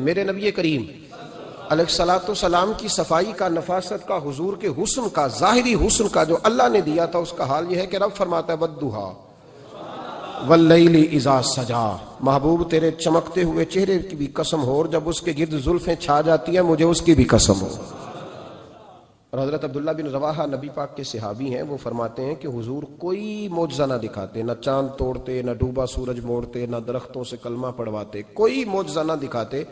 میرے نبی کریم علیہ الصلوۃ والسلام کی صفائی کا، نفاست کا، حضور کے حسن کا، ظاہری حسن کا جو اللہ نے دیا تھا، اس کا حال یہ ہے کہ رب فرماتا ہے والضحیٰ واللیل اذا سجا، محبوب تیرے چمکتے ہوئے چہرے کی بھی قسم ہو، اور جب اس کے گرد زلفیں چھا جاتی ہیں مجھے اس کی بھی قسم ہو۔ اور حضرت عبداللہ بن رواحہ نبی پاک کے صحابی ہیں، وہ فرماتے ہیں کہ حضور کوئی معجزہ نہ دکھاتے، نہ چاند توڑتے، نہ ڈوبا سورج موڑتے، نہ درختوں سے کلمہ پڑھواتے، کوئی معجزہ نہ دکھاتے،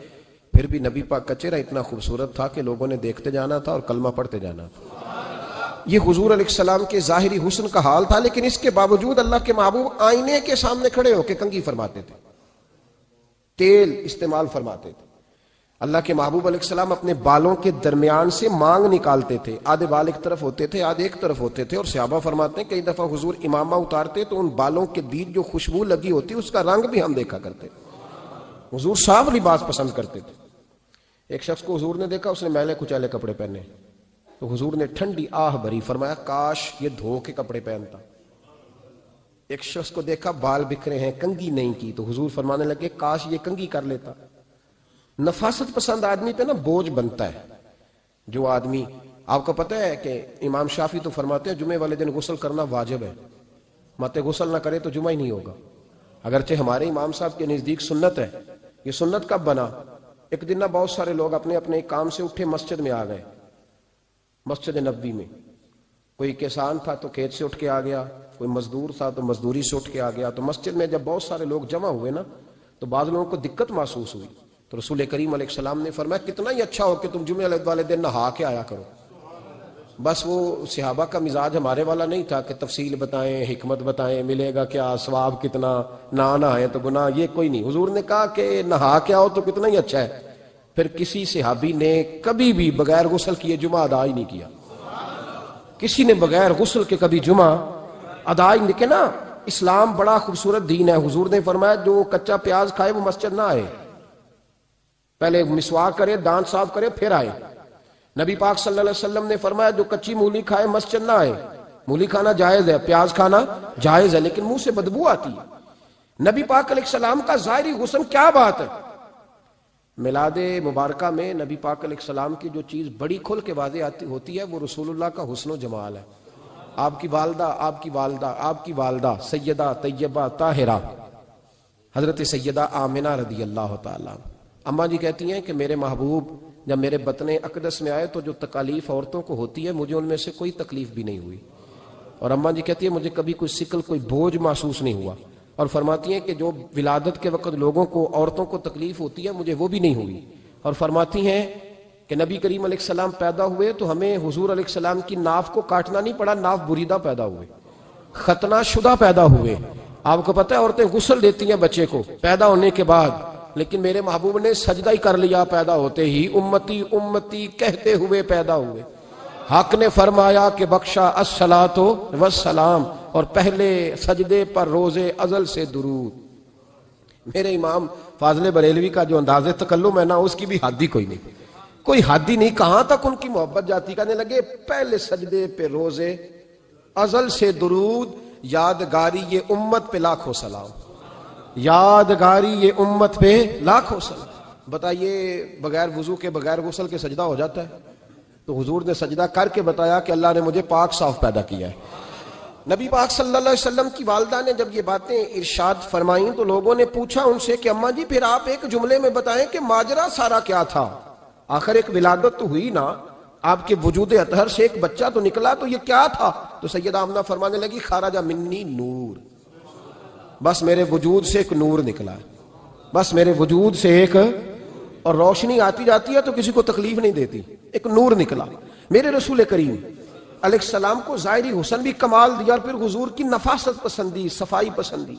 پھر بھی نبی پاک کا چہرہ اتنا خوبصورت تھا کہ لوگوں نے دیکھتے جانا تھا اور کلمہ پڑھتے جانا تھا۔ یہ حضور علیہ السلام کے ظاہری حسن کا حال تھا، لیکن اس کے باوجود اللہ کے محبوب آئینے کے سامنے کھڑے ہو کے کنگھی فرماتے تھے، تیل استعمال فرماتے تھے۔ اللہ کے محبوب علیہ السلام اپنے بالوں کے درمیان سے مانگ نکالتے تھے، آدھے بال ایک طرف ہوتے تھے، آدھے ایک طرف ہوتے تھے، اور صحابہ فرماتے ہیں کئی دفعہ حضور امامہ اتارتے تو ان بالوں کے بیچ جو خوشبو لگی ہوتی اس کا رنگ بھی ہم دیکھا کرتے۔ حضور صاف لباس پسند کرتے تھے۔ ایک شخص کو حضور نے دیکھا، اس نے میلے کچیلے کپڑے پہنے، تو حضور نے ٹھنڈی آہ بھری، فرمایا کاش یہ دھو کے کپڑے پہنتا۔ ایک شخص کو دیکھا بال بکھرے ہیں، کنگھی نہیں کی، تو حضور فرمانے لگے کاش یہ کنگھی کر لیتا۔ نفاست پسند آدمی پہ نا بوجھ بنتا ہے۔ جو آدمی، آپ کو پتہ ہے کہ امام شافعی تو فرماتے ہیں جمعے والے دن غسل کرنا واجب ہے، مت غسل نہ کرے تو جمعہ ہی نہیں ہوگا۔ اگرچہ ہمارے امام صاحب کے نزدیک سنت ہے۔ یہ سنت کب بنا؟ ایک دن نہ بہت سارے لوگ اپنے اپنے کام سے اٹھے مسجد میں آ گئے، مسجد نبوی میں۔ کوئی کسان تھا تو کھیت سے اٹھ کے آ گیا، کوئی مزدور تھا تو مزدوری سے اٹھ کے آ گیا۔ تو مسجد میں جب بہت سارے لوگ جمع ہوئے نا، تو بعض لوگوں کو دقت محسوس ہوئی، تو رسول کریم علیہ السلام نے فرمایا کتنا ہی اچھا ہو کہ تم جمعے والے دن نہا کے آیا کرو۔ بس وہ صحابہ کا مزاج ہمارے والا نہیں تھا کہ تفصیل بتائیں، حکمت بتائیں، ملے گا کیا، ثواب کتنا، نہ نہائے تو گناہ، یہ کوئی نہیں۔ حضور نے کہا کہ نہا کے آؤ تو کتنا ہی اچھا ہے۔ پھر کسی صحابی نے کبھی بھی بغیر غسل کیے جمعہ ادا ہی نہیں کیا، کسی نے بغیر غسل کے کبھی جمعہ ادا ہی نہیں کیا نا۔ اسلام بڑا خوبصورت دین ہے۔ حضور نے فرمایا جو کچا پیاز کھائے وہ مسجد نہ آئے، پہلے مسواک کرے، دانت صاف کرے، پھر آئے۔ نبی پاک صلی اللہ علیہ وسلم نے فرمایا جو کچی مولی کھائے مسجد نہ آئے۔ مولی کھانا جائز ہے، پیاز کھانا جائز ہے، لیکن منہ سے بدبو آتی ہے۔ نبی پاک علیہ السلام کا ظاہری حسن کیا بات ہے۔ میلاد مبارکہ میں نبی پاک علیہ السلام کی جو چیز بڑی کھل کے واضح ہوتی ہے وہ رسول اللہ کا حسن و جمال ہے۔ آپ کی والدہ سیدہ طیبہ طاہرہ حضرت سیدہ آمنہ رضی اللہ تعالیٰ، اماں جی کہتی ہیں کہ میرے محبوب جب میرے بطن اقدس میں آئے تو جو تکالیف عورتوں کو ہوتی ہے مجھے ان میں سے کوئی تکلیف بھی نہیں ہوئی، اور اماں جی کہتی ہے مجھے کبھی کوئی ثقل، کوئی بوجھ محسوس نہیں ہوا، اور فرماتی ہیں کہ جو ولادت کے وقت لوگوں کو، عورتوں کو تکلیف ہوتی ہے مجھے وہ بھی نہیں ہوئی، اور فرماتی ہیں کہ نبی کریم علیہ السلام پیدا ہوئے تو ہمیں حضور علیہ السلام کی ناف کو کاٹنا نہیں پڑا، ناف بریدہ پیدا ہوئے، ختنہ شدہ پیدا ہوئے۔ آپ کو پتہ ہے عورتیں غسل دیتی ہیں بچے کو پیدا ہونے کے بعد، لیکن میرے محبوب نے سجدہ ہی کر لیا پیدا ہوتے ہی، امتی امتی کہتے ہوئے پیدا ہوئے۔ حق نے فرمایا کہ بخشا الصلاۃ والسلام، اور پہلے سجدے پر روز ازل سے درود۔ میرے امام فاضل بریلوی کا جو انداز تکلم ہے نا، اس کی بھی حد ہی کوئی نہیں، کوئی حد ہی نہیں، کہاں تک ان کی محبت جاتی، کہنے لگے پہلے سجدے پہ روز ازل سے درود، یادگاری یہ امت پہ لاکھوں سلام، یادگاری یہ امت پہ لاکھوں سلام۔ بتائیے بغیر وضو کے، بغیر غسل کے سجدہ ہو جاتا ہے؟ تو حضور نے سجدہ کر کے بتایا کہ اللہ نے مجھے پاک صاف پیدا کیا ہے۔ نبی پاک صلی اللہ علیہ وسلم کی والدہ نے جب یہ باتیں ارشاد فرمائیں تو لوگوں نے پوچھا ان سے کہ اماں جی پھر آپ ایک جملے میں بتائیں کہ ماجرا سارا کیا تھا، آخر ایک ولادت تو ہوئی نا، آپ کے وجود اطہر سے ایک بچہ تو نکلا، تو یہ کیا تھا؟ تو سیدہ آمنہ فرمانے لگی خرج منی نور، بس میرے وجود سے ایک نور نکلا، بس میرے وجود سے ایک، اور روشنی آتی جاتی ہے تو کسی کو تکلیف نہیں دیتی، ایک نور نکلا۔ میرے رسول کریم علیہ السلام کو ظاہری حسن بھی کمال دیا، اور پھر حضور کی نفاست پسندی، صفائی پسندی۔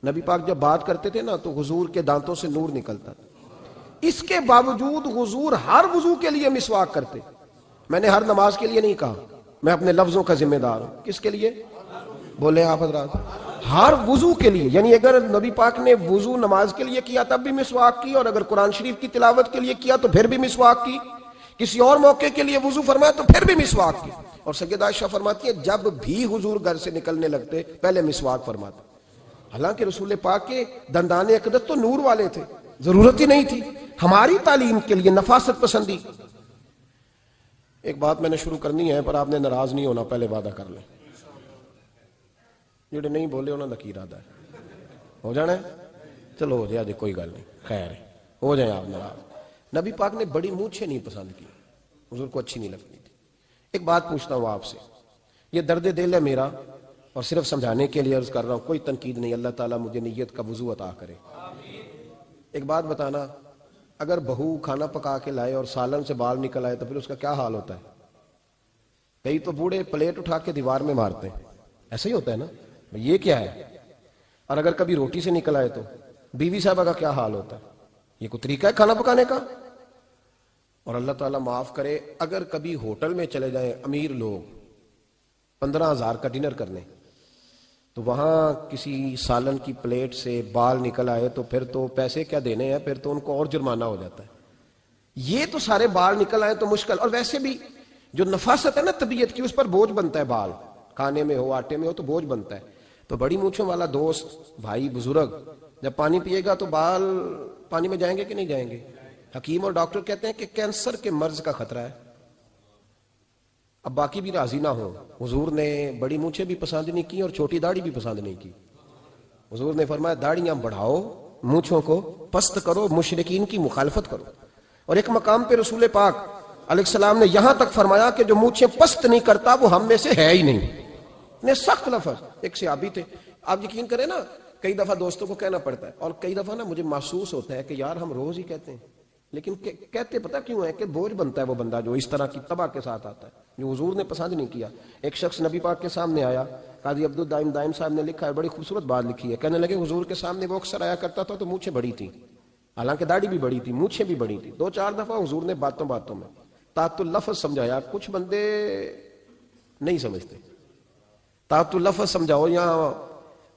نبی پاک جب بات کرتے تھے نا تو حضور کے دانتوں سے نور نکلتا تھا، اس کے باوجود حضور ہر وضو کے لیے مسواک کرتے۔ میں نے ہر نماز کے لیے نہیں کہا، میں اپنے لفظوں کا ذمہ دار ہوں۔ کس کے لیے بولے آپ حضرات؟ ہر وضو کے لیے، یعنی اگر نبی پاک نے وضو نماز کے لیے کیا تب بھی مسواک کی، اور اگر قرآن شریف کی تلاوت کے لیے کیا تو پھر بھی مسواک کی، کسی اور موقع کے لیے وضو فرمایا تو پھر بھی مسواک کی۔ اور سیدہ عائشہ فرماتی ہے جب بھی حضور گھر سے نکلنے لگتے پہلے مسواک فرماتے، حالانکہ رسول پاک کے دندان اقدس تو نور والے تھے، ضرورت ہی نہیں تھی ہماری تعلیم کے لیے نفاست پسندی. ایک بات میں نے شروع کرنی ہے پر آپ نے ناراض نہیں ہونا, پہلے وعدہ کر لیں. جڑے نہیں بولے انہوں نے کی ارادہ ہے, ہو جانا ہے, چلو ہو جائے, کوئی گل نہیں, خیر ہے, ہو جائیں آپ ناراض. نبی پاک نے بڑی مونچھیں نہیں پسند کی, حضور کو اچھی نہیں لگتی تھی. ایک بات پوچھتا ہوں آپ سے, یہ درد دل ہے میرا اور صرف سمجھانے کے لیے عرض کر رہا ہوں, کوئی تنقید نہیں, اللہ تعالیٰ مجھے نیت کا وضو عطا کرے. ایک بات بتانا, اگر بہو کھانا پکا کے لائے اور سالن سے بال نکل آئے تو پھر اس کا کیا حال ہوتا ہے؟ کئی تو بوڑھے پلیٹ اٹھا کے دیوار میں مارتے ہیں, ایسا ہی ہوتا ہے نا, یہ کیا ہے؟ اور اگر کبھی روٹی سے نکل آئے تو بیوی صاحبہ کا کیا حال ہوتا ہے؟ یہ کوئی طریقہ ہے کھانا پکانے کا؟ اور اللہ تعالیٰ معاف کرے, اگر کبھی ہوٹل میں چلے جائیں امیر لوگ 15,000 کا ڈنر کرنے, تو وہاں کسی سالن کی پلیٹ سے بال نکل آئے تو پھر تو پیسے کیا دینے ہیں, پھر تو ان کو اور جرمانہ ہو جاتا ہے. یہ تو سارے بال نکل آئے تو مشکل, اور ویسے بھی جو نفاست ہے نا طبیعت کی, اس پر بوجھ بنتا ہے, بال کھانے میں ہو آٹے میں ہو تو بوجھ بنتا ہے. تو بڑی مونچھوں والا دوست بھائی بزرگ جب پانی پیے گا تو بال پانی میں جائیں گے کہ نہیں جائیں گے؟ حکیم اور ڈاکٹر کہتے ہیں کہ کینسر کے مرض کا خطرہ ہے. اب باقی بھی راضی نہ ہو, حضور نے بڑی مونچھیں بھی پسند نہیں کی اور چھوٹی داڑھی بھی پسند نہیں کی. حضور نے فرمایا داڑیاں بڑھاؤ, مونچھوں کو پست کرو, مشرکین کی مخالفت کرو. اور ایک مقام پہ رسول پاک علیہ السلام نے یہاں تک فرمایا کہ جو مونچھیں پست نہیں کرتا وہ ہم میں سے ہے ہی نہیں. نے سخت لفظ. ایک صحابی تھے, آپ یقین کریں نا, کئی دفعہ دوستوں کو کہنا پڑتا ہے, اور کئی دفعہ نا مجھے محسوس ہوتا ہے کہ یار ہم روز ہی کہتے ہیں, لیکن کہتے پتہ کیوں ہے کہ بوجھ بنتا ہے وہ بندہ جو اس طرح کی تباہ کے ساتھ آتا ہے, جو حضور نے پسند نہیں کیا. ایک شخص نبی پاک کے سامنے آیا, قاضی عبد الدائم دائم صاحب نے لکھا ہے, بڑی خوبصورت بات لکھی ہے. کہنے لگے حضور کے سامنے وہ اکثر آیا کرتا تھا تو مونچھیں بڑی تھی, حالانکہ داڑھی بھی بڑی تھی, مونچھیں بھی بڑی تھی. 2-4 دفعہ حضور نے باتوں باتوں میں تات اللفظ سمجھایا. کچھ بندے نہیں سمجھتے, تات اللفظ سمجھاؤ یا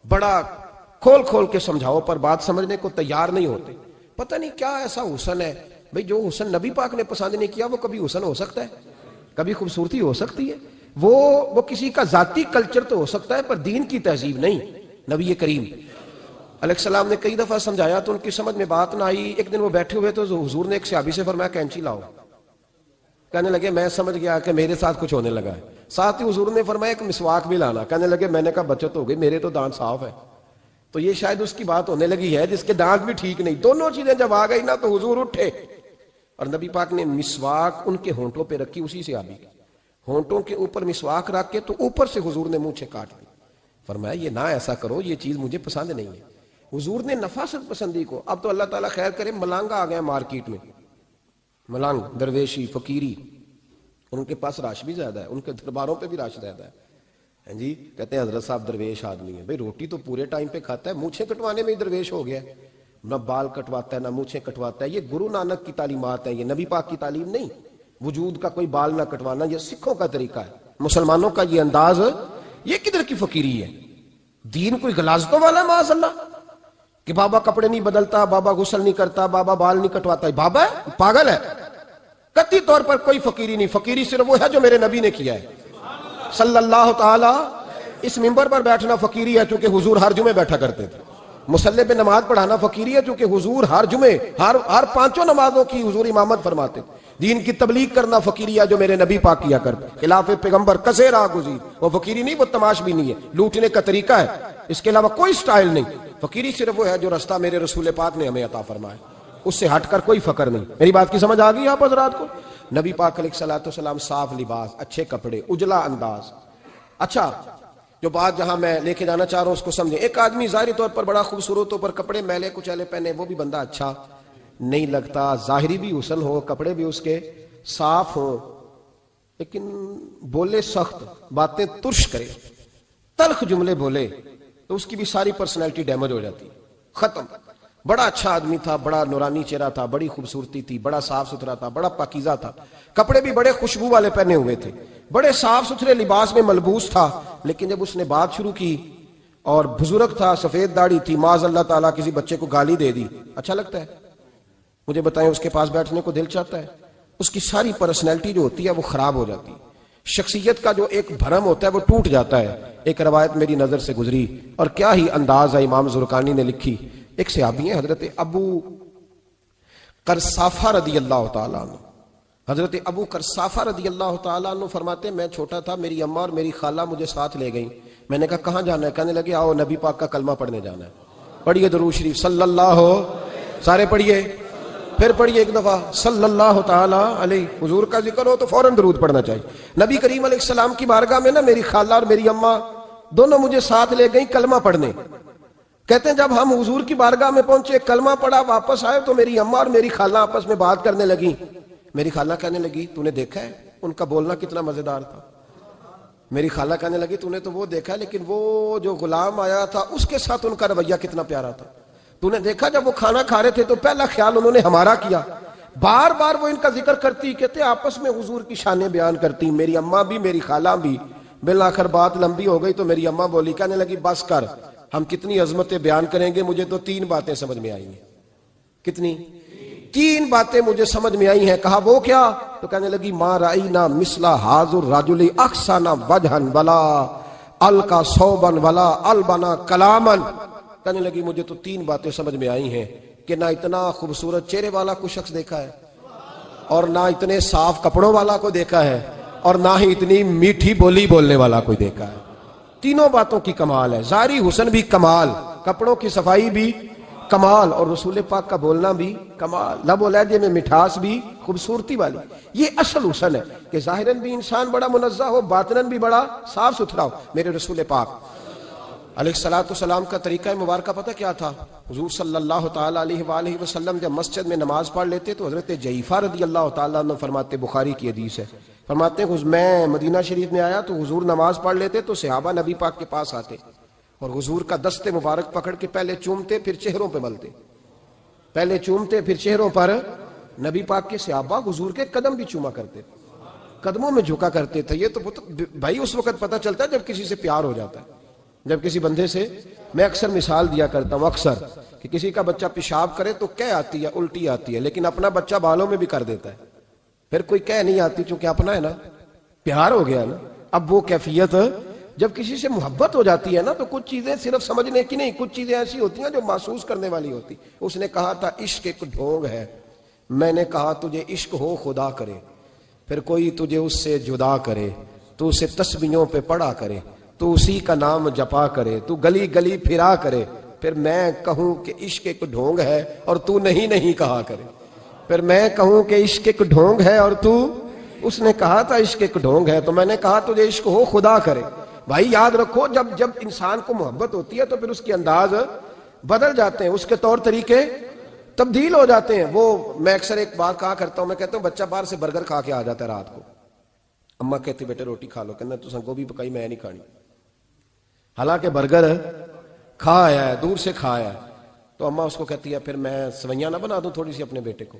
بڑا کھول کھول کے سمجھاؤ پر بات سمجھنے کو تیار نہیں ہوتے. پتہ نہیں کیا ایسا حسن ہے بھئی, جو حسن نبی پاک نے پسند نہیں کیا وہ کبھی حسن ہو سکتا ہے, کبھی خوبصورتی ہو سکتی ہے. وہ کسی کا ذاتی کلچر تو ہو سکتا ہے پر دین کی تہذیب نہیں. نبی کریم علیہ السلام نے کئی دفعہ سمجھایا تو ان کی سمجھ میں بات نہ آئی. ایک دن وہ بیٹھے ہوئے تو حضور نے ایک صحابی سے فرمایا کینچی لاؤ. کہنے لگے میں سمجھ گیا کہ میرے ساتھ کچھ ہونے لگا ہے. ساتھ ہی حضور نے فرمایا ایک مسواک بھی لانا. کہنے لگے میں نے کہا بچت ہو گئی, میرے تو دانت صاف ہے. تو یہ شاید اس کی بات ہونے لگی ہے جس کے دانت بھی ٹھیک نہیں. دونوں چیزیں جب آ گئی نا تو حضور اٹھے اور نبی پاک نے مسواک ان کے ہونٹوں پہ رکھی, اسی سے آبی ہونٹوں کے اوپر مسواک رکھ کے تو اوپر سے حضور نے مونچھیں کاٹ لی. فرمایا یہ نہ ایسا کرو, یہ چیز مجھے پسند نہیں ہے. حضور نے نفاست پسندی کو. اب تو اللہ تعالیٰ خیر کرے, ملانگا آ گئے مارکیٹ میں, ملانگ درویشی فقیری, ان کے پاس رش بھی زیادہ ہے, ان کے درباروں پہ بھی رش زیادہ ہے. جی کہتے ہیں حضرت صاحب درویش آدمی ہے. بھئی روٹی تو پورے ٹائم پہ کھاتا ہے, مونچھیں کٹوانے میں ہی درویش ہو گیا, نہ بال کٹواتا ہے نہ مونچھیں کٹواتا ہے. یہ گرو نانک کی تعلیمات ہیں, یہ نبی پاک کی تعلیم نہیں. وجود کا کوئی بال نہ کٹوانا یہ سکھوں کا طریقہ ہے, مسلمانوں کا یہ انداز. یہ کدھر کی فقیری ہے؟ دین کوئی غلاظتوں والا ہے معاذ اللہ, کہ بابا کپڑے نہیں بدلتا, بابا غسل نہیں کرتا, بابا بال نہیں کٹواتا. بابا ہے پاگل ہے, قطعی طور پر کوئی فقیری نہیں. فقیری صرف وہ ہے جو میرے نبی نے کیا ہے صلی اللہ تعالی. اس منبر پر بیٹھنا فقیری ہے چونکہ حضور ہر جمعے بیٹھا کرتے تھے. مصلی پہ نماز پڑھانا فقیری ہے چونکہ حضور ہر جمعے ہر 5 نمازوں کی حضور امامت فرماتے تھے. دین کی تبلیغ کرنا فقیری ہے جو میرے نبی پاک کیا کرتے. خلاف پیغمبر کسے راہ گزیر, وہ فقیری نہیں, وہ تماش بھی نہیں ہے, لوٹنے کا طریقہ ہے, اس کے علاوہ کوئی سٹائل نہیں. فقیری صرف وہ ہے جو رستہ میرے رسول پاک نے ہمیں عطا فرمایا, اس سے ہٹ کر کوئی فقر نہیں. میری بات کی سمجھ آ گئی آپ حضرات کو؟ نبی پاک علیہ الصلوۃ والسلام صاف لباس, اچھے کپڑے, اجلا انداز. اچھا جو بات جہاں میں لے کے جانا چاہ رہا ہوں اس کو سمجھیں. ایک آدمی ظاہری طور پر بڑا خوبصورت ہو پر کپڑے میلے کچیلے پہنے, وہ بھی بندہ اچھا نہیں لگتا. ظاہری بھی حسن ہو, کپڑے بھی اس کے صاف ہوں, لیکن بولے سخت, باتیں ترش کرے, تلخ جملے بولے تو اس کی بھی ساری پرسنالٹی ڈیمیج ہو جاتی, ختم. بڑا اچھا آدمی تھا, بڑا نورانی چہرہ تھا, بڑی خوبصورتی تھی, بڑا صاف ستھرا تھا, بڑا پاکیزہ تھا, کپڑے بھی بڑے خوشبو والے پہنے ہوئے تھے, بڑے صاف ستھرے لباس میں ملبوس تھا. لیکن جب اس نے بات شروع کی اور بزرگ تھا, سفید داڑھی تھی, معاذ اللہ تعالیٰ کسی بچے کو گالی دے دی, اچھا لگتا ہے؟ مجھے بتائیں اس کے پاس بیٹھنے کو دل چاہتا ہے؟ اس کی ساری پرسنالٹی جو ہوتی ہے وہ خراب ہو جاتی ہے, شخصیت کا جو ایک بھرم ہوتا ہے وہ ٹوٹ جاتا ہے. ایک روایت میری نظر سے گزری اور کیا ہی انداز ہے, امام زرقانی نے لکھی. ایک صحابی ہیں حضرت ابو قرصافہ رضی اللہ تعالیٰ عنہ، حضرت ابو قرصافہ رضی اللہ تعالیٰ عنہ فرماتے میں چھوٹا تھا، میری اماں اور میری خالہ مجھے ساتھ لے گئیں، میں نے کہا کہاں جانا ہے؟ کہنے لگے آؤ نبی پاک کا کلمہ پڑھنے جانا ہے۔ پڑھیے درود شریف صلی اللہ، سارے پڑھیے، پھر پڑھیے ایک دفعہ صلی اللہ تعالیٰ علیہ۔ حضور کا ذکر ہو تو فوراً درود پڑھنا چاہیے۔ نبی کریم علیہ السلام کی بارگاہ میں نا میری خالہ اور میری اماں دونوں مجھے ساتھ لے گئیں کلمہ پڑھنے۔ کہتے ہیں جب ہم حضور کی بارگاہ میں پہنچے، کلمہ پڑھا، واپس آئے تو میری اماں اور میری خالہ آپس میں بات کرنے لگی۔ میری خالہ کہنے لگی تو نے دیکھا ہے ان کا بولنا کتنا مزیدار تھا؟ میری خالہ کہنے لگی تو نے تو وہ دیکھا ہے، لیکن وہ جو غلام آیا تھا اس کے ساتھ ان کا رویہ کتنا پیارا تھا۔ تو نے دیکھا جب وہ کھانا کھا رہے تھے تو پہلا خیال انہوں نے ہمارا کیا۔ بار بار وہ ان کا ذکر کرتی، کہتے آپس میں حضور کی شانیں بیان کرتی، میری اماں بھی میری خالہ بھی۔ بالآخر بات لمبی ہو گئی تو میری اماں بولی، کہنے لگی بس کر، ہم کتنی عظمتیں بیان کریں گے، مجھے تو 3 باتیں سمجھ میں آئی ہیں۔ کتنی؟ 3 باتیں مجھے سمجھ میں آئی ہیں۔ کہا وہ کیا؟ تو کہنے لگی ما رأینا مثل ھذا الرجل احسن وجھا ولا القى ثوبا ولا البنا کلاما۔ کہنے لگی مجھے تو 3 باتیں سمجھ میں آئی ہیں کہ نہ اتنا خوبصورت چہرے والا کوئی شخص دیکھا ہے، اور نہ اتنے صاف کپڑوں والا کو دیکھا ہے، اور نہ ہی اتنی میٹھی بولی بولنے والا کوئی دیکھا ہے۔ تینوں باتوں کی کمال ہے، ظاہری حسن بھی کمال، کپڑوں کی صفائی بھی کمال، اور رسول پاک کا بولنا بھی کمال، لب و لہجے میں مٹھاس بھی خوبصورتی والی۔ یہ اصل حسن ہے کہ ظاہراً بھی انسان بڑا منزہ ہو، باطناً بھی بڑا صاف ستھرا ہو۔ میرے رسول پاک علیہ السلام کا طریقہ مبارکہ پتہ کیا تھا؟ حضور صلی اللہ تعالیٰ علیہ وآلہ وسلم جب مسجد میں نماز پڑھ لیتے تو حضرت جعفہ رضی اللہ تعالیٰ عنہ فرماتے، بخاری کی حدیث ہے، فرماتے ہیں میں مدینہ شریف میں آیا تو حضور نماز پڑھ لیتے تو صحابہ نبی پاک کے پاس آتے اور حضور کا دست مبارک پکڑ کے پہلے چومتے پھر چہروں پہ ملتے، پہلے چومتے پھر چہروں پر۔ نبی پاک کے صحابہ حضور کے قدم بھی چوما کرتے، قدموں میں جھکا کرتے تھے۔ یہ تو بھائی اس وقت پتہ چلتا ہے جب کسی سے پیار ہو جاتا ہے، جب کسی بندے سے۔ میں اکثر مثال دیا کرتا ہوں اکثر کہ کسی کا بچہ پیشاب کرے تو کہہ آتی ہے، الٹی آتی ہے، لیکن اپنا بچہ بالوں میں بھی کر دیتا ہے، پھر کوئی کہہ نہیں آتی چونکہ اپنا ہے نا، پیار ہو گیا نا۔ اب وہ کیفیت جب کسی سے محبت ہو جاتی ہے نا تو کچھ چیزیں صرف سمجھنے کی نہیں، کچھ چیزیں ایسی ہوتی ہیں جو محسوس کرنے والی ہوتی۔ اس نے کہا تھا عشق ایک ڈھونگ ہے، میں نے کہا تجھے عشق ہو خدا کرے، پھر کوئی تجھے اس سے جدا کرے، تو اسے تسبیحوں پہ پڑھا کرے، تو اسی کا نام جپا کرے، تو گلی گلی پھرا کرے، پھر میں کہوں کہ عشق ایک ڈھونگ ہے اور تو نہیں کہا کرے، پھر میں کہوں کہ عشق ایک ڈھونگ ہے اور تو۔ اس نے کہا تھا عشق ایک ڈھونگ ہے تو میں نے کہا تجھے عشق ہو خدا کرے۔ بھائی یاد رکھو جب انسان کو محبت ہوتی ہے تو پھر اس کے انداز بدل جاتے ہیں، اس کے طور طریقے تبدیل ہو جاتے ہیں۔ وہ میں اکثر ایک بات کہا کرتا ہوں، میں کہتا ہوں بچہ باہر سے برگر کھا کے آ جاتا ہے رات کو، اماں کہتی بیٹے روٹی کھا لو، کہنا تو گوبھی پکائی میں نہیں کھانی، حالانکہ برگر کھا آیا ہے، دور سے کھا آیا ہے، تو اماں اس کو کہتی ہے پھر میں سوئیاں نہ بنا دوں تھوڑی سی اپنے بیٹے کو،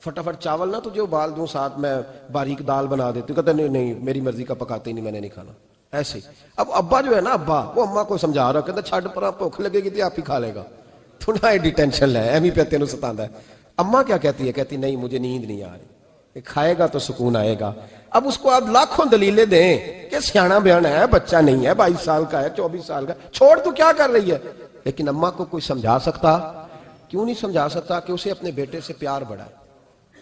فٹافٹ چاول نہ تجھے ابال دوں، ساتھ میں باریک دال بنا دیتی ہوں، کہتا نہیں میری مرضی کا پکاتے ہی نہیں، میں نے نہیں کھانا۔ ایسے اب ابا جو ہے نا، ابا وہ اماں کو سمجھا رہا، کہتا چھڈ پرا، بھوک لگے گی تو آپ ہی کھا لے گا، تھوڑا ایڈی ٹینشن ہے، ایویں پہ تینوں ستاندا ہے۔ اماں کیا کہتی ہے؟ کہتی نہیں مجھے نیند نہیں آ رہی، کھائے گا تو سکون آئے گا۔ اب اس کو آپ لاکھوں دلیلیں دیں کہ سیانا بیانا ہے، بچہ نہیں ہے، 22 سال کا ہے، 24 سال کا، چھوڑ تو کیا کر رہی ہے، لیکن اماں کو کوئی سمجھا سکتا؟ کیوں نہیں سمجھا سکتا کہ اسے اپنے بیٹے سے پیار بڑھائے۔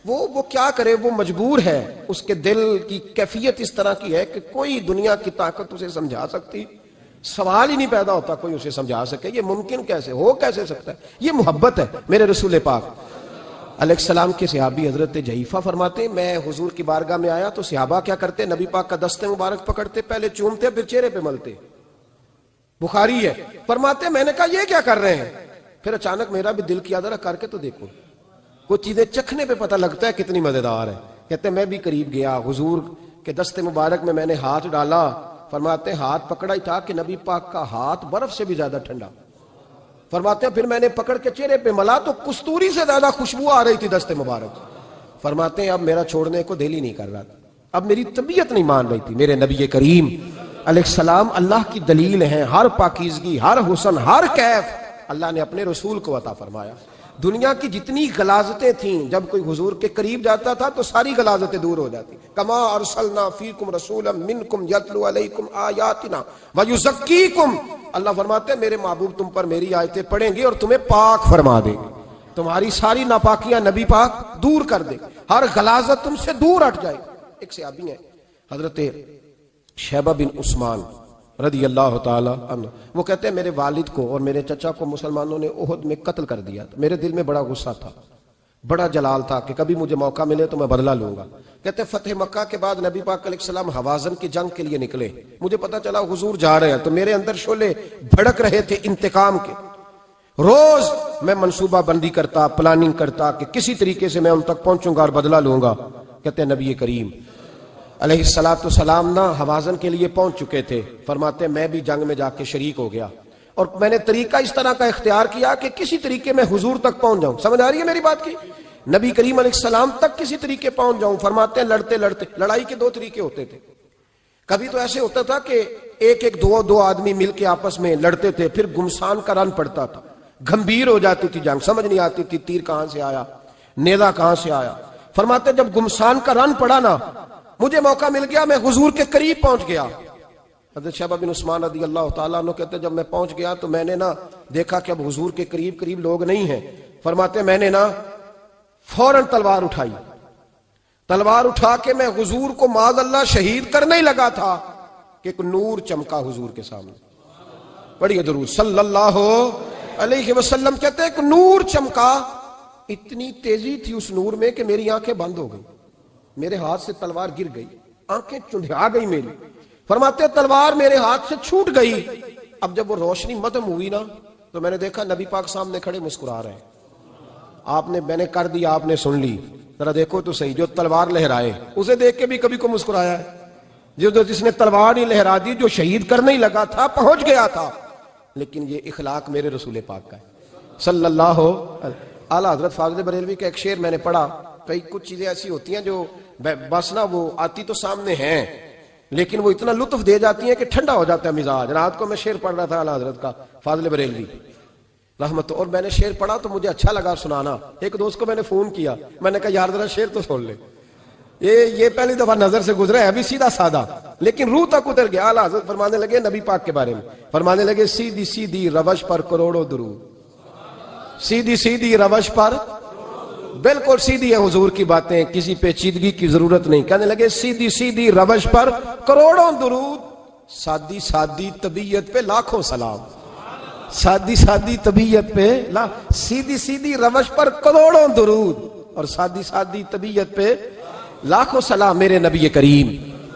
وہ کیا کرے، وہ مجبور ہے، اس کے دل کی کیفیت اس طرح کی ہے کہ کوئی دنیا کی طاقت اسے سمجھا سکتی، سوال ہی نہیں پیدا ہوتا کوئی اسے سمجھا سکے، یہ ممکن کیسے ہو، کیسے سکتا ہے؟ یہ محبت ہے۔ میرے رسول پاک علیہ السلام کے صحابی حضرت جعفہ فرماتے میں حضور کی بارگاہ میں آیا تو صحابہ کیا کرتے، نبی پاک کا دست مبارک پکڑتے، پہلے چومتے پھر چہرے پہ ملتے، بخاری ہے۔ فرماتے میں نے کہا یہ کیا کر رہے ہیں؟ پھر اچانک میرا بھی دل کیا ذرا کر کے تو دیکھو، کچھ چیزیں چکھنے پہ پتہ لگتا ہے کتنی مزیدار ہے۔ کہتے میں بھی قریب گیا، حضور کے دست مبارک میں نے ہاتھ ڈالا، فرماتے ہاتھ پکڑا ہی تھا کہ نبی پاک کا ہاتھ برف سے بھی زیادہ ٹھنڈا، فرماتے ہیں پھر میں نے پکڑ کے چہرے پہ ملا تو کستوری سے زیادہ خوشبو آ رہی تھی دست مبارک۔ فرماتے ہیں اب میرا چھوڑنے کو دل ہی نہیں کر رہا تھا، اب میری طبیعت نہیں مان رہی تھی۔ میرے نبی کریم علیہ السلام اللہ کی دلیل ہیں، ہر پاکیزگی، ہر حسن، ہر کیف اللہ نے اپنے رسول کو عطا فرمایا۔ دنیا کی جتنی غلاظتیں تھیں جب کوئی حضور کے قریب جاتا تھا تو ساری غلاظتیں دور ہو جاتی۔ کما ارسلنا فیکم رسولا منکم یتلو علیکم آیاتنا ویزکیکم، اللہ فرماتے ہیں میرے محبوب تم پر میری آیتیں پڑھیں گے اور تمہیں پاک فرما دیں گے۔ تمہاری ساری ناپاکیاں نبی پاک دور کر دے، ہر غلاظت تم سے دور ہٹ جائے۔ ایک صحابی ہیں حضرت شیبہ بن عثمان رضی اللہ تعالی عنہ، وہ کہتے ہیں میرے والد کو اور میرے چچا کو مسلمانوں نے احد میں قتل کر دیا، میرے دل میں بڑا غصہ تھا، بڑا جلال تھا کہ کبھی مجھے موقع ملے تو میں بدلہ لوں گا۔ کہتے ہیں فتح مکہ کے بعد نبی پاک علیہ السلام حوازن کی جنگ کے لیے نکلے، مجھے پتا چلا حضور جا رہے ہیں، تو میرے اندر شعلے بھڑک رہے تھے انتقام کے۔ روز میں منصوبہ بندی کرتا، پلاننگ کرتا کہ کسی طریقے سے میں ان تک پہنچوں گا اور بدلہ لوں گا۔ کہتے ہیں نبی کریم علیہ السلام نا حوازن کے لیے پہنچ چکے تھے، فرماتے میں بھی جنگ میں جا کے شریک ہو گیا، اور میں نے طریقہ اس طرح کا اختیار کیا کہ کسی طریقے میں حضور تک پہنچ جاؤں۔ سمجھ آ رہی ہے میری بات کی؟ نبی کریم علیہ السلام تک کسی طریقے پہنچ جاؤں۔ فرماتے ہیں لڑتے لڑتے، لڑائی کے دو طریقے ہوتے تھے، کبھی تو ایسے ہوتا تھا کہ ایک دو آدمی مل کے آپس میں لڑتے تھے، پھر گمسان کا رن پڑتا تھا، گھمبیر ہو جاتی تھی جنگ، سمجھ نہیں آتی تھی تیر کہاں سے آیا، نیزہ کہاں سے آیا۔ فرماتے جب گمسان کا رن پڑا نا، مجھے موقع مل گیا، میں حضور کے قریب پہنچ گیا۔ حضرت شیبہ بن عثمان رضی اللہ تعالیٰ عنہ کہتے جب میں پہنچ گیا تو میں نے نا دیکھا کہ اب حضور کے قریب لوگ نہیں ہیں۔ فرماتے میں نے نا فوراً تلوار اٹھائی، تلوار اٹھا کے میں حضور کو معاذ اللہ شہید کرنے ہی لگا تھا کہ ایک نور چمکا حضور کے سامنے۔ پڑھیے درود صلی اللہ علیہ وسلم۔ کہتے ہیں ایک نور چمکا، اتنی تیزی تھی اس نور میں کہ میری آنکھیں بند ہو گئی، میرے ہاتھ سے تلوار گر گئی، آنکھیں چندھیا گئی میری۔ فرماتے تلوار میرے ہاتھ سے چھوٹ گئی۔ اب جب وہ روشنی مدھم ہوئی نا تو میں نے دیکھا نبی پاک سامنے کھڑے مسکرا رہے ہیں۔ میں نے کر دیا، آپ نے سن لی، ذرا دیکھو تو صحیح، جو تلوار لہرائے اسے دیکھ کے بھی کبھی کو مسکرایا ہے؟ جس نے تلوار نہیں لہرا دی، جو شہید کرنے ہی لگا تھا، پہنچ گیا تھا۔ لیکن یہ اخلاق میرے رسول پاک کا ہے صلی اللہ اعلیٰ حضرت فاضل بریلوی کا ایک شعر میں نے پڑھا۔ کئی کچھ چیزیں ایسی ہوتی ہیں جو بس نا وہ آتی تو سامنے ہیں، لیکن وہ اتنا لطف دے جاتی ہیں کہ ٹھنڈا ہو جاتا ہے مزاج۔ رات کو میں شعر پڑھ رہا تھا اعلیٰ حضرت کا فاضل بریلوی رحمت، اور میں نے شعر پڑھا تو مجھے اچھا لگا سنانا۔ ایک دوست کو میں نے فون کیا، میں نے کہا یار ذرا شعر تو سن لے، یہ پہلی دفعہ نظر سے گزرا ہے، ابھی سیدھا سادہ لیکن روح تک اتر گیا۔ اعلیٰ حضرت فرمانے لگے نبی پاک کے بارے میں، فرمانے لگے سیدھی سیدھی روش پر کروڑوں درود، سیدھی سیدھی روش پر، بالکل سیدھی ہے حضور کی باتیں، کسی پیچیدگی کی ضرورت نہیں۔ کہنے لگے سیدھی سیدھی روش پر کروڑوں درود، سادی سادی طبیعت پہ لاکھوں سلام، سادی سادی طبیعت پہ سیدھی سیدھی روش پر کروڑوں درود، اور سادی سادی طبیعت پہ لاکھوں سلام۔ میرے نبی کریم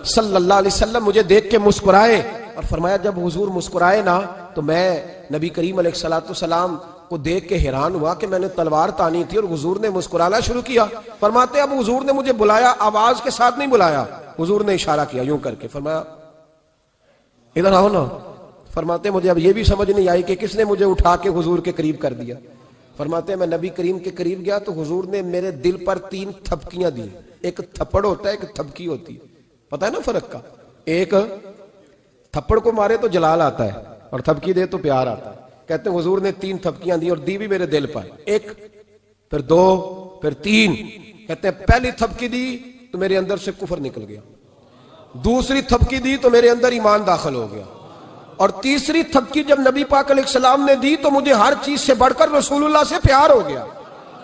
صلی اللہ علیہ وسلم مجھے دیکھ کے مسکرائے، اور فرمایا جب حضور مسکرائے نا تو میں نبی کریم علیہ السلام کو دیکھ کے حیران ہوا کہ میں نے تلوار تانی تھی اور حضور نے مسکرانا شروع کیا۔ فرماتے اب حضور نے مجھے بلایا، آواز کے ساتھ نہیں بلایا، حضور نے اشارہ کیا یوں کر کے، فرمایا ادھر آؤ نا۔ فرماتے مجھے اب یہ بھی سمجھ نہیں آئی کہ کس نے مجھے اٹھا کے حضور کے قریب کر دیا۔ فرماتے میں نبی کریم کے قریب گیا تو حضور نے میرے دل پر 3 تھپکیاں دی۔ ایک تھپڑ ہوتا ہے، ایک تھپکی ہوتی ہے، پتہ ہے نا فرق کا؟ ایک تھپڑ کو مارے تو جلال آتا ہے اور تھپکی دے تو پیار آتا ہے۔ کہتے ہیں حضور نے 3 تھپکیاں دی اور دی بھی میرے دل پر، ایک پھر 2 پھر 3۔ کہتے ہیں پہلی تھپکی دی تو میرے اندر سے کفر نکل گیا، دوسری تھپکی دی تو میرے اندر ایمان داخل ہو گیا، اور تیسری تھپکی جب نبی پاک علیہ السلام نے دی تو مجھے ہر چیز سے بڑھ کر رسول اللہ سے پیار ہو گیا،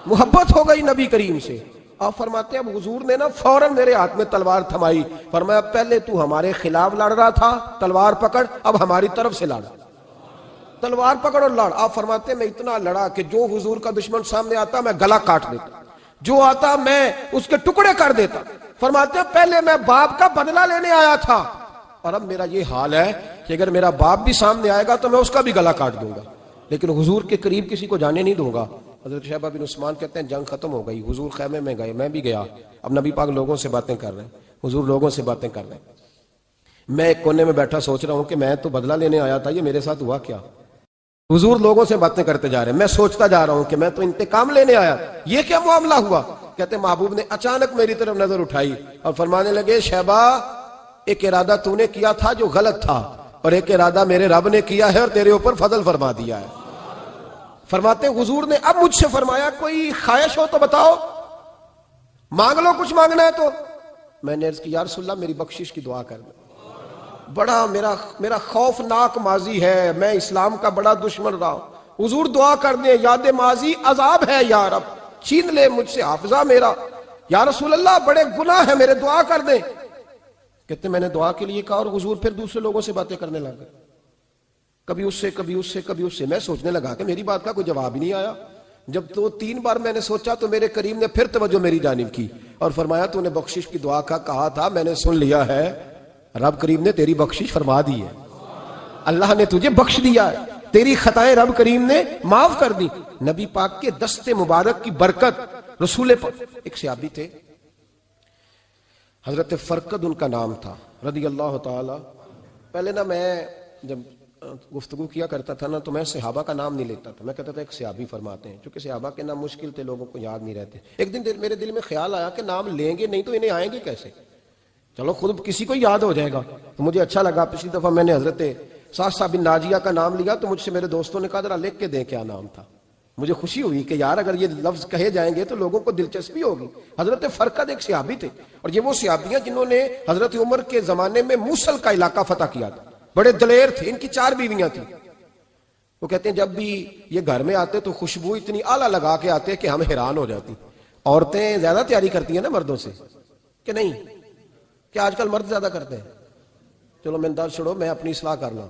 محبت ہو گئی نبی کریم سے۔ آپ فرماتے ہیں اب حضور نے نا فوراً میرے ہاتھ میں تلوار تھمائی، فرمایا پہلے تو ہمارے خلاف لڑ رہا تھا، تلوار پکڑ، اب ہماری طرف سے لڑ، تلوار پکڑ اور لڑ۔ آپ فرماتے ہیں میں اتنا لڑا کہ جو حضور کا دشمن سامنے آتا میں گلا کاٹ دیتا، جو آتا میں اس کے ٹکڑے کر دیتا۔ فرماتے ہیں پہلے میں باپ کا بدلہ لینے آیا تھا، اور اب میرا یہ حال ہے کہ اگر میرا باپ بھی سامنے آئے گا تو میں اس کا بھی گلا کاٹ دوں گا، لیکن حضور کے قریب کسی کو جانے نہیں دوں گا۔ حضرت شیبہ بن عثمان کہتے ہیں جنگ ختم ہو گئی، حضور خیمے میں گئے، میں بھی گیا۔ اب نبی پاک لوگوں سے باتیں کر رہے ہیں، حضور لوگوں سے باتیں کر رہے ہیں، میں ایک کونے میں بیٹھا سوچ رہا ہوں کہ میں تو بدلہ لینے آیا تھا، یہ میرے ساتھ ہوا کیا؟ حضور لوگوں سے باتیں کرتے جا رہے ہیں، میں سوچتا جا رہا ہوں کہ میں تو انتقام لینے آیا، یہ کیا معاملہ ہوا؟ کہتے محبوب نے اچانک میری طرف نظر اٹھائی اور فرمانے لگے شیبہ ایک ارادہ تو نے کیا تھا جو غلط تھا، اور ایک ارادہ میرے رب نے کیا ہے اور تیرے اوپر فضل فرما دیا ہے۔ فرماتے حضور نے اب مجھ سے فرمایا کوئی خواہش ہو تو بتاؤ، مانگ لو کچھ مانگنا ہے تو۔ میں نے عرض کی یا رسول اللہ میری بخشش کی دعا کر دو، بڑا میرا خوفناک ماضی ہے، میں اسلام کا بڑا دشمن رہا ہوں، حضور دعا کر دیں یاد ماضی عذاب ہے یا رب، چھین لے مجھ سے حافظہ میرا، یا رسول اللہ بڑے گناہ ہیں میرے، دعا کر دیں۔ کہتے میں نے دعا کے لیے کہا اور حضور پھر دوسرے لوگوں سے باتیں کرنے لگے، کبھی اس سے کبھی اس سے کبھی اس سے۔ میں سوچنے لگا کہ میری بات کا کوئی جواب ہی نہیں آیا۔ جب تو 3 بار میں نے سوچا تو میرے کریم نے پھر توجہ میری جانب کی اور فرمایا تو نے بخشش کی دعا کا کہا تھا، میں نے سن لیا ہے، رب کریم نے تیری بخشش فرما دی ہے، اللہ نے تجھے بخش دیا ہے، تیری خطائیں رب کریم نے معاف کر دی۔ نبی پاک کے دست مبارک کی برکت، رسول پاک۔ ایک صحابی تھے حضرت فرقد ان کا نام تھا رضی اللہ تعالی۔ پہلے نا میں جب گفتگو کیا کرتا تھا نا تو میں صحابہ کا نام نہیں لیتا تھا، میں کہتا تھا ایک صحابی فرماتے ہیں، چونکہ صحابہ کے نام مشکل تھے، لوگوں کو یاد نہیں رہتے۔ ایک دن میرے دل میں خیال آیا کہ نام لیں گے نہیں تو انہیں آئیں گے کیسے، چلو خود کسی کو یاد ہو جائے گا، تو مجھے اچھا لگا۔ پچھلی دفعہ میں نے حضرت سعد بن ناجیہ کا نام لیا تو مجھ سے میرے دوستوں نے کہا ذرا لکھ کے دیں کیا نام تھا۔ مجھے خوشی ہوئی کہ یار اگر یہ لفظ کہے جائیں گے تو لوگوں کو دلچسپی ہوگی۔ حضرت فرقد ایک صحابی تھے، اور یہ وہ صحابی ہیں جنہوں نے حضرت عمر کے زمانے میں موصل کا علاقہ فتح کیا تھا، بڑے دلیر تھے، ان کی 4 بیویاں تھیں۔ وہ کہتے ہیں جب بھی یہ گھر میں آتے تو خوشبو اتنی اعلیٰ لگا کے آتے کہ ہم حیران ہو جاتی۔ عورتیں زیادہ تیاری کرتی ہیں نا مردوں سے کہ نہیں؟ کیا آج کل مرد زیادہ کرتے ہیں؟ چلو میں درد چھوڑو، میں اپنی اصلاح کرنا،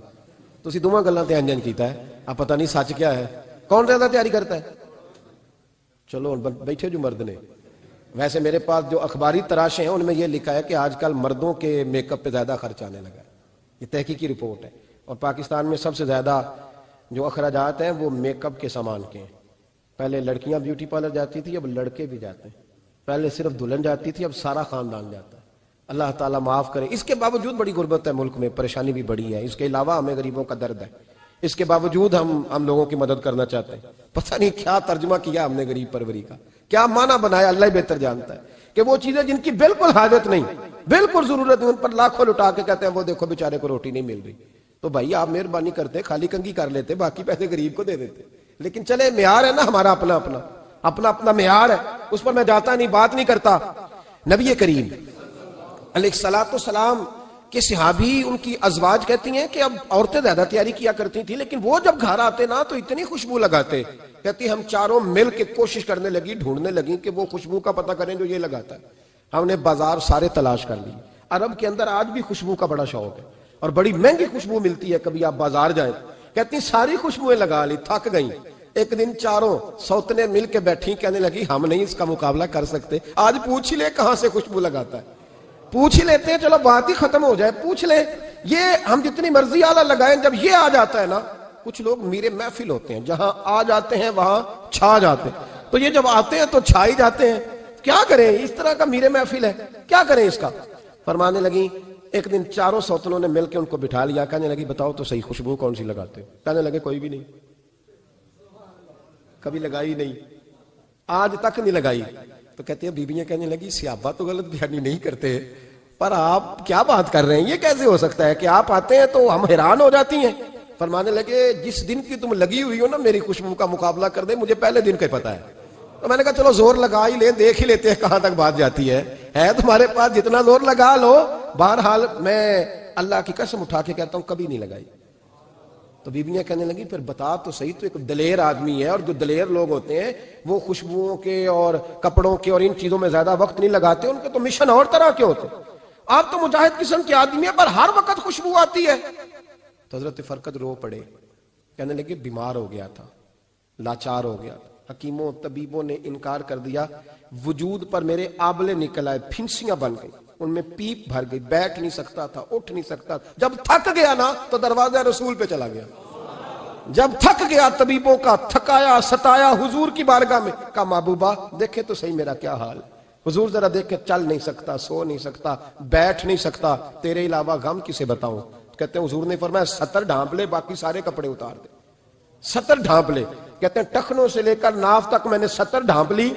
تسی دوواں گلاں تے انجن کیتا ہے، اب پتہ نہیں سچ کیا ہے، کون زیادہ تیاری کرتا ہے؟ چلو بیٹھے جو مرد نے۔ ویسے میرے پاس جو اخباری تراشے ہیں ان میں یہ لکھا ہے کہ آج کل مردوں کے میک اپ پہ زیادہ خرچ آنے لگا ہے، یہ تحقیقی رپورٹ ہے، اور پاکستان میں سب سے زیادہ جو اخراجات ہیں وہ میک اپ کے سامان کے ہیں۔ پہلے لڑکیاں بیوٹی پارلر جاتی تھی، اب لڑکے بھی جاتے ہیں۔ پہلے صرف دلہن جاتی تھی، اب سارا خاندان جاتا ہے۔ اللہ تعالیٰ معاف کرے۔ اس کے باوجود بڑی غربت ہے ملک میں، پریشانی بھی بڑی ہے، اس کے علاوہ ہمیں غریبوں کا درد ہے، اس کے باوجود ہم لوگوں کی مدد کرنا چاہتے ہیں۔ پتہ نہیں کیا ترجمہ کیا ہم نے غریب پروری کا، کیا معنی بنایا، اللہ ہی بہتر جانتا ہے، کہ وہ چیزیں جن کی بالکل حاجت نہیں، بالکل ضرورت نہیں، ان پر لاکھوں لٹا کے کہتے ہیں وہ دیکھو بیچارے کو روٹی نہیں مل رہی۔ تو بھائی آپ مہربانی کرتے خالی کنگھی کر لیتے، باقی پیسے غریب کو دے دیتے۔ لیکن چلے معیار ہے نا ہمارا، اپنا معیار ہے، اس پر میں جاتا نہیں، بات نہیں کرتا۔ نبی کریم علیہ الصلوۃ والسلام کے صحابی، ان کی ازواج کہتی ہیں کہ اب عورتیں زیادہ تیاری کیا کرتی تھیں، لیکن وہ جب گھر آتے نا تو اتنی خوشبو لگاتے، کہتی ہم چاروں مل کے کوشش کرنے لگی، ڈھونڈنے لگی کہ وہ خوشبو کا پتہ کریں جو یہ لگاتا ہے۔ ہم نے بازار سارے تلاش کر لی۔ عرب کے اندر آج بھی خوشبو کا بڑا شوق ہے اور بڑی مہنگی خوشبو ملتی ہے، کبھی آپ بازار جائیں، کہتی ساری خوشبوئیں لگا لی، تھک گئیں۔ ایک دن چاروں سوتنے مل کے بیٹھی، کہنے لگی ہم نہیں اس کا مقابلہ کر سکتے، آج پوچھ ہی لے کہاں سے خوشبو لگاتا ہے، پوچھ ہی لیتے ہیں، چلو بات ہی ختم ہو جائے، پوچھ لیں۔ یہ ہم جتنی مرضی اعلیٰ لگائیں، جب یہ آ جاتا ہے نا، کچھ لوگ میرے محفل ہوتے ہیں، جہاں آ جاتے ہیں وہاں چھا جاتے ہیں، تو یہ جب آتے ہیں تو چھا ہی جاتے ہیں۔ کیا کریں، اس طرح کا میرے محفل ہے، کیا کریں اس کا؟ فرمانے لگی ایک دن چاروں سوتنوں نے مل کے ان کو بٹھا لیا، کہنے لگی بتاؤ تو صحیح خوشبو کون سی لگاتے ہو؟ کہنے لگے کوئی بھی نہیں، کبھی لگائی نہیں، آج تک نہیں لگائی۔ تو کہتے ہیں بیویاں کہنے لگی صحابہ تو غلط بیانی نہیں کرتے، پر آپ کیا بات کر رہے ہیں، یہ کیسے ہو سکتا ہے کہ آپ آتے ہیں تو ہم حیران ہو جاتی ہیں۔ فرمانے لگے جس دن کی تم لگی ہوئی ہو نا میری خوشبو کا مقابلہ کر دے، مجھے پہلے دن کا پتا ہے۔ تو میں نے کہا چلو زور لگا ہی لیں، دیکھ ہی لیتے ہیں کہاں تک بات جاتی ہے تمہارے پاس جتنا زور لگا لو۔ بہرحال میں اللہ کی قسم اٹھا کے کہتا ہوں کبھی نہیں لگائی۔ تو بیویاں کہنے لگی پھر بتا تو صحیح، تو ایک دلیر آدمی ہے، اور جو دلیر لوگ ہوتے ہیں وہ خوشبوؤں کے اور کپڑوں کے اور ان چیزوں میں زیادہ وقت نہیں لگاتے، ان کے تو مشن اور طرح کے ہوتے۔ آپ تو مجاہد قسم کے آدمی ہیں، پر ہر وقت خوشبو آتی ہے۔ تو حضرت فرقد رو پڑے، کہنے لگے بیمار ہو گیا تھا، لاچار ہو گیا، حکیموں طبیبوں نے انکار کر دیا، وجود پر میرے آبلے نکل آئے، پھنسیاں بن گئی، ان میں پیپ بھر گئی، بیٹھ نہیں سکتا تھا، اٹھ نہیں سکتا۔ جب تھک گیا نا تو دروازہ رسول پہ چلا گیا، جب تھک گیا طبیبوں کا، تھکایا ستایا حضور کی بارگاہ میں، کہا محبوبہ دیکھے تو صحیح میرا کیا حال۔ حضور ذرا دیکھ کے، چل نہیں سکتا، سو نہیں سکتا، بیٹھ نہیں سکتا، تیرے علاوہ غم کسے بتاؤں؟ کہتے ہیں حضور نے فرمایا 70 ڈھانپ لے، باقی سارے کپڑے اتار دے۔ 70 ڈھانپ لے، کہتے ہیں ٹخنوں سے لے کر ناف تک میں نے 70 ڈھانپ لی،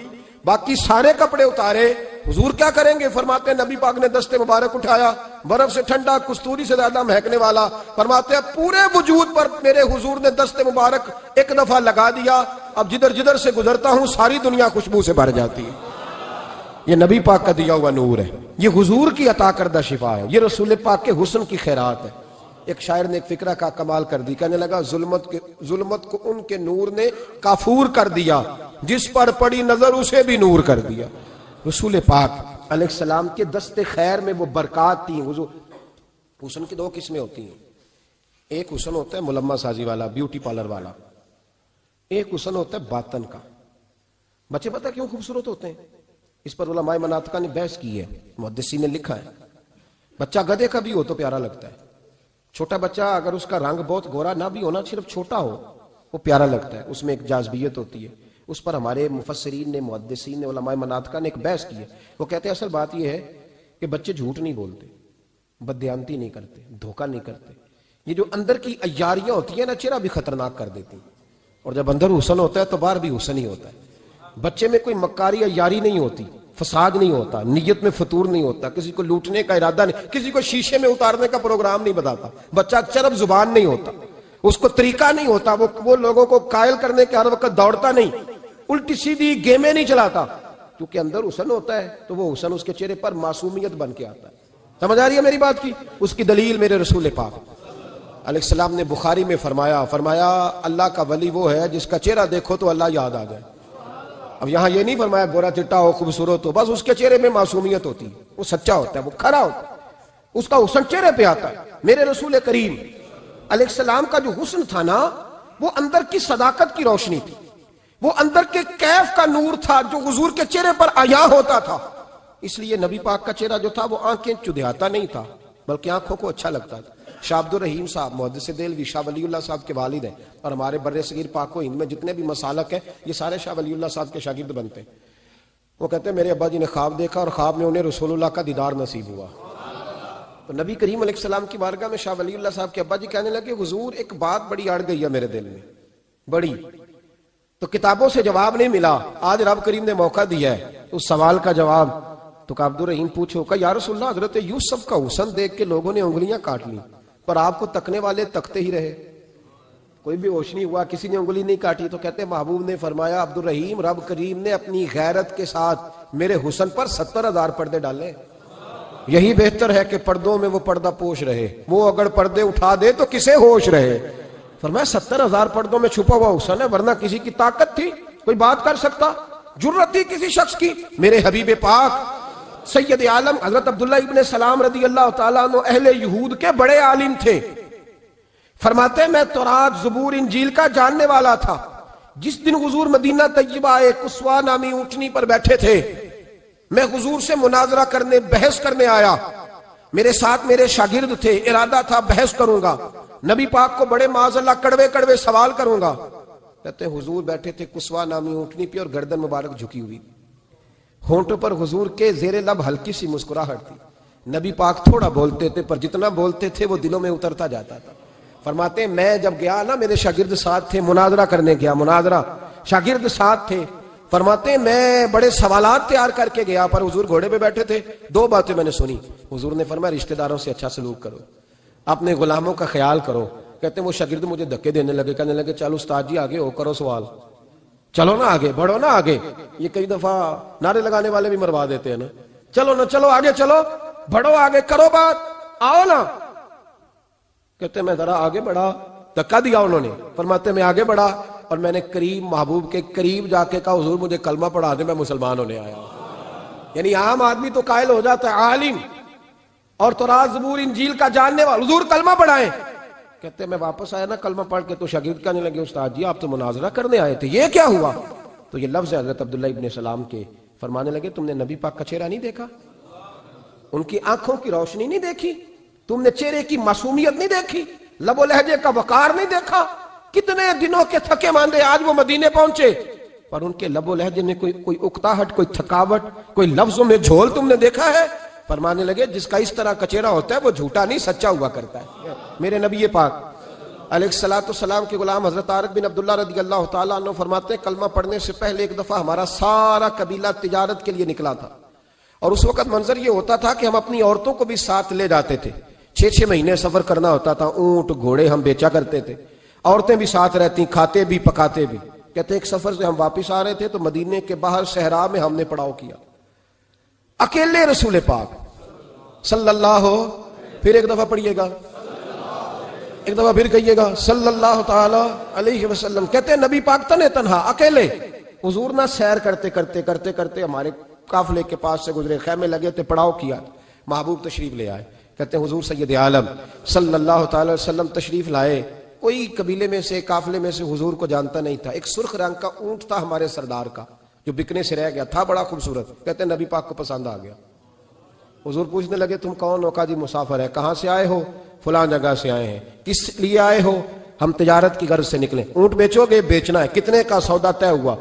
باقی سارے کپڑے اتارے۔ حضور کیا کریں گے؟ فرماتے ہیں نبی پاک نے دست مبارک اٹھایا، برف سے ٹھنڈا، کستوری سے زیادہ مہکنے والا، فرماتے ہیں پورے وجود پر میرے حضور نے دست مبارک ایک دفعہ لگا دیا، اب جدھر جدھر سے گزرتا ہوں ساری دنیا خوشبو سے بھر جاتی ہے۔ یہ نبی پاک کا دیا ہوا نور ہے، یہ حضور کی عطا کردہ شفا ہے، یہ رسول پاک کے حسن کی خیرات ہے۔ ایک شاعر نے ایک فکرہ کا کمال کر دی، کہنے لگا ظلمت کو ان کے نور نے کافور کر دیا، جس پر پڑی نظر اسے بھی نور کر دیا۔ رسول پاک علیہ السلام کے دست خیر میں وہ برکات تھیں۔ حسن کی دو قسمیں ہوتی ہیں، ایک حسن ہوتا ہے ملمہ سازی والا، بیوٹی پارلر والا، ایک حسن ہوتا ہے باطن کا۔ بچے پتہ کیوں خوبصورت ہوتے ہیں؟ اس پر علماء مناطقہ نے بحث کی ہے، محدثین نے لکھا ہے۔ بچہ گدھے کا بھی ہو تو پیارا لگتا ہے، چھوٹا بچہ اگر اس کا رنگ بہت گورا نہ بھی ہونا، صرف چھوٹا ہو، وہ پیارا لگتا ہے، اس میں ایک جاذبیت ہوتی ہے۔ اس پر ہمارے مفسرین نے، محدثین نے، علماء مناطقہ نے ایک بحث کی ہے۔ وہ کہتے ہیں اصل بات یہ ہے کہ بچے جھوٹ نہیں بولتے، بددیانتی نہیں کرتے، دھوکہ نہیں کرتے۔ یہ جو اندر کی عیاریاں ہوتی ہیں نا، چہرہ بھی خطرناک کر دیتی ہیں، اور جب اندر حسن ہوتا ہے تو باہر بھی حسن ہی ہوتا ہے۔ بچے میں کوئی مکاری عیاری نہیں ہوتی، فساد نہیں ہوتا، نیت میں فطور نہیں ہوتا، کسی کو لوٹنے کا ارادہ نہیں، کسی کو شیشے میں اتارنے کا پروگرام نہیں بتاتا۔ بچہ چرب زبان نہیں ہوتا، اس کو طریقہ نہیں ہوتا، وہ لوگوں کو قائل کرنے کے ہر وقت دوڑتا نہیں، الٹی سیدھی گیمیں نہیں چلاتا، کیونکہ اندر حسن ہوتا ہے تو وہ حسن اس کے چہرے پر معصومیت بن کے آتا ہے۔ سمجھ آ رہی ہے میری بات کی؟ اس کی دلیل میرے رسول پاک علیہ السلام نے بخاری میں فرمایا اللہ کا ولی وہ ہے جس کا چہرہ دیکھو تو اللہ یاد آ جائے۔ اب یہاں یہ نہیں فرمایا گورا چٹا ہو، خوبصورت ہو، بس اس کے چہرے میں معصومیت ہوتی ہے، وہ سچا ہوتا ہے، وہ کھرا ہوتا ہے، اس کا حسن چہرے پہ آتا ہے۔ میرے رسول کریم علیہ السلام کا جو حسن تھا نا، وہ اندر کی صداقت کی روشنی تھی، وہ اندر کے کیف کا نور تھا جو حضور کے چہرے پر عیاں ہوتا تھا۔ اس لیے نبی پاک کا چہرہ جو تھا وہ آنکھیں چدھیاتا نہیں تھا، بلکہ آنکھوں کو اچھا لگتا تھا۔ شاہ عبد الرحیم صاحب محدث دہلوی شاہ ولی اللہ صاحب کے والد ہیں، اور ہمارے بر صغیر پاک و ہند میں جتنے بھی مسالک ہیں یہ سارے شاہ ولی اللہ صاحب کے شاگرد بنتے ہیں۔ وہ کہتے ہیں میرے ابا جی نے خواب دیکھا اور خواب میں انہیں رسول اللہ کا دیدار نصیب ہوا۔ تو نبی کریم علیہ السلام کی بارگاہ میں شاہ ولی اللہ صاحب کے ابا جی کہنے لگے حضور ایک بات بڑی اڑ گئی ہے میرے دل میں، بڑی، تو کتابوں سے جواب نہیں ملا، آج رب کریم نے موقع دیا ہے اس سوال کا جواب۔ تو عبد الرحیم پوچھو کہ یا رسول اللہ حضرت یوسف کا حسن دیکھ کے لوگوں نے انگلیاں کاٹ لی، پر آپ کو تکنے والے تکتے ہی رہے، کوئی بھی ہوش نہیں ہوا، کسی نے انگلی نہیں کاٹی۔ تو کہتے ہیں محبوب نے فرمایا عبد الرحیم رب کریم نے اپنی غیرت کے ساتھ میرے حسن پر 70,000 پردے ڈالے، یہی بہتر ہے کہ پردوں میں وہ پردہ پوش رہے، وہ اگر پردے اٹھا دے تو کسے ہوش رہے۔ فرمایا 70,000 پردوں میں چھپا ہوا حسن ہے، ورنہ کسی کی طاقت تھی کوئی بات کر سکتا، جرت تھی کسی شخص کی؟ میرے حبیب پاک سید عالم حضرت عبداللہ ابن سلام رضی اللہ تعالیٰ عنہ اہل یہود کے بڑے عالم تھے۔ فرماتے ہیں میں تورات زبور انجیل کا جاننے والا تھا۔ جس دن حضور مدینہ طیبہ ایک قصوہ نامی اونٹنی پر بیٹھے تھے، میں حضور سے مناظرہ کرنے، بحث کرنے آیا، میرے ساتھ میرے شاگرد تھے، ارادہ تھا بحث کروں گا، نبی پاک کو بڑے معاذ اللہ کڑوے کڑوے سوال کروں گا۔ کہتے ہیں حضور بیٹھے تھے قصوہ نامی اونٹنی پہ اور گردن مبارک جھکی ہوئی، ہونٹوں پر حضور کے زیر لب ہلکی سی مسکراہٹ تھی۔ نبی پاک تھوڑا بولتے تھے پر جتنا بولتے تھے وہ دلوں میں اترتا جاتا تھا۔ فرماتے ہیں میں جب گیا نا، میرے شاگرد ساتھ تھے، مناظرہ کرنے گیا، مناظرہ، شاگرد ساتھ تھے۔ فرماتے ہیں میں بڑے سوالات تیار کر کے گیا، پر حضور گھوڑے پہ بیٹھے تھے۔ دو باتیں میں نے سنی، حضور نے فرمایا رشتہ داروں سے اچھا سلوک کرو، اپنے غلاموں کا خیال کرو۔ کہتے ہیں وہ شاگرد مجھے دھکے دینے لگے، کہنے لگے چلو استاد جی آگے ہو، کرو سوال، چلو نا آگے بڑھو نا آگے۔ یہ کئی دفعہ نعرے لگانے والے بھی مروا دیتے ہیں نا، چلو نا چلو آگے، چلو بڑھو آگے، کرو بات، آؤ نا۔ کہتے ہیں میں ذرا آگے بڑھا، دھکا دیا انہوں نے۔ فرماتے میں آگے بڑھا اور میں نے قریب محبوب کے قریب جا کے کہا حضور مجھے کلمہ پڑھا دے، میں مسلمان ہونے آیا ہوں۔ یعنی عام آدمی تو قائل ہو جاتا ہے عالم اور تورات زبور انجیل کا جاننے والا، حضور کلمہ پڑھائیں۔ کہتے ہیں میں واپس آیا نا کلمہ پڑھ کے، تو شاگرد کہنے لگے استاد جی آپ تو مناظرہ کرنے آئے تھے، یہ کیا ہوا؟ تو یہ لفظ ہے حضرت عبداللہ ابن سلام کے، فرمانے لگے تم نے نبی پاک کا چہرہ نہیں دیکھا، ان کی آنکھوں کی روشنی نہیں دیکھی، تم نے چہرے کی معصومیت نہیں دیکھی، لب و لہجے کا وقار نہیں دیکھا؟ کتنے دنوں کے تھکے ماندے آج وہ مدینے پہنچے، پر ان کے لب و لہجے میں کوئی اکتاہٹ، کوئی تھکاوٹ، کوئی لفظوں میں جھول تم نے دیکھا ہے؟ فرمانے لگے جس کا اس طرح کا چہرہ ہوتا ہے وہ جھوٹا نہیں سچا ہوا کرتا ہے۔ میرے نبی پاک علیہ السلام کے غلام حضرت طارق بن عبداللہ رضی اللہ تعالیٰ عنہ فرماتے ہیں کلمہ پڑھنے سے پہلے ایک دفعہ ہمارا سارا قبیلہ تجارت کے لیے نکلا تھا، اور اس وقت منظر یہ ہوتا تھا کہ ہم اپنی عورتوں کو بھی ساتھ لے جاتے تھے، 6 مہینے سفر کرنا ہوتا تھا، اونٹ گھوڑے ہم بیچا کرتے تھے، عورتیں بھی ساتھ رہتی، کھاتے بھی پکاتے بھی۔ کہتے ہیں ایک سفر سے ہم واپس آ رہے تھے تو مدینے کے باہر صحرا میں ہم نے پڑاؤ کیا، اکیلے رسول پاک صلی اللہ، پھر ایک دفعہ پڑھیے گا، ایک دفعہ پھر کہیے گا صلی اللہ تعالی علیہ وسلم. کہتے ہیں نبی پاک تنے تنہا اکیلے حضور نہ سیر کرتے کرتے کرتے کرتے ہمارے قافلے کے پاس سے گزرے, خیمے لگے تھے, پڑاؤ کیا, محبوب تشریف لے آئے. کہتے ہیں حضور سید عالم صلی اللہ تعالی وسلم تشریف لائے. کوئی قبیلے میں سے قافلے میں سے حضور کو جانتا نہیں تھا. ایک سرخ رنگ کا اونٹ تھا ہمارے سردار کا جو بکنے سے رہ گیا تھا, بڑا خوبصورت. کہتے ہیں نبی پاک کو پسند آ گیا. حضور پوچھنے لگے تم کون ہو؟ کہا جی مسافر ہے. کہاں سے آئے ہو؟ فلاں جگہ سے آئے ہیں. کس لیے آئے ہو؟ ہم تجارت کی غرض سے نکلے. اونٹ بیچو گے؟ بیچنا ہے. کتنے کا سودا طے ہوا؟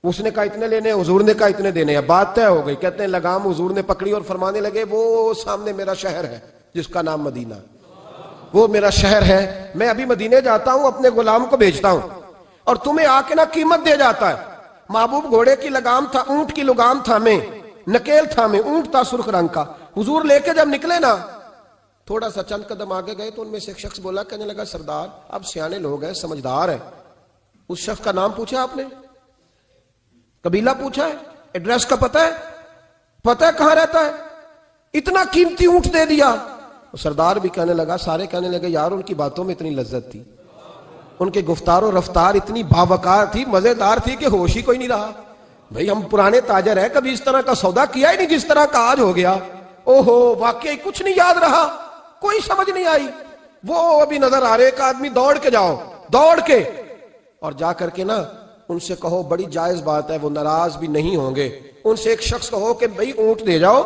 اس نے کہا اتنے لینے, حضور نے کہا اتنے دینے ہیں. بات طے ہو گئی. کہتے ہیں لگام حضور نے پکڑی اور فرمانے لگے وہ سامنے میرا شہر ہے جس کا نام مدینہ, وہ میرا شہر ہے. میں ابھی مدینے جاتا ہوں, اپنے غلام کو بیچتا ہوں اور تمہیں آ کے نہ قیمت دے جاتا ہے. محبوب گھوڑے کی لگام تھا, اونٹ کی لگام تھا, میں نکیل تھا, میں اونٹ تھا سرخ رنگ کا. حضور لے کے جب نکلے نا, تھوڑا سا چند قدم آگے گئے تو ان میں سے ایک شخص بولا, کہنے لگا سردار اب سیانے لوگ ہیں, سمجھدار ہیں. اس شخص کا نام پوچھا آپ نے, قبیلہ پوچھا ہے, ایڈریس کا پتہ ہے, پتہ ہے کہاں رہتا ہے, اتنا قیمتی اونٹ دے دیا. سردار بھی کہنے لگا, سارے کہنے لگے یار ان کی باتوں میں اتنی لذت تھی, ان کے گفتار و رفتار اتنی باوقار تھی, مزیدار تھی کہ ہوش ہی کوئی نہیں رہا. بھئی ہم پرانے تاجر ہیں, کبھی اس طرح کا سودا کیا ہی نہیں جس طرح کا آج ہو گیا. اوہو واقعی کچھ نہیں یاد رہا, کوئی سمجھ نہیں آئی. وہ ابھی نظر آ رہے, ایک آدمی دوڑ کے جاؤ, دوڑ کے اور جا کر کے نا ان سے کہو, بڑی جائز بات ہے, وہ ناراض بھی نہیں ہوں گے. ان سے ایک شخص کہو کہ بھئی اونٹ دے جاؤ,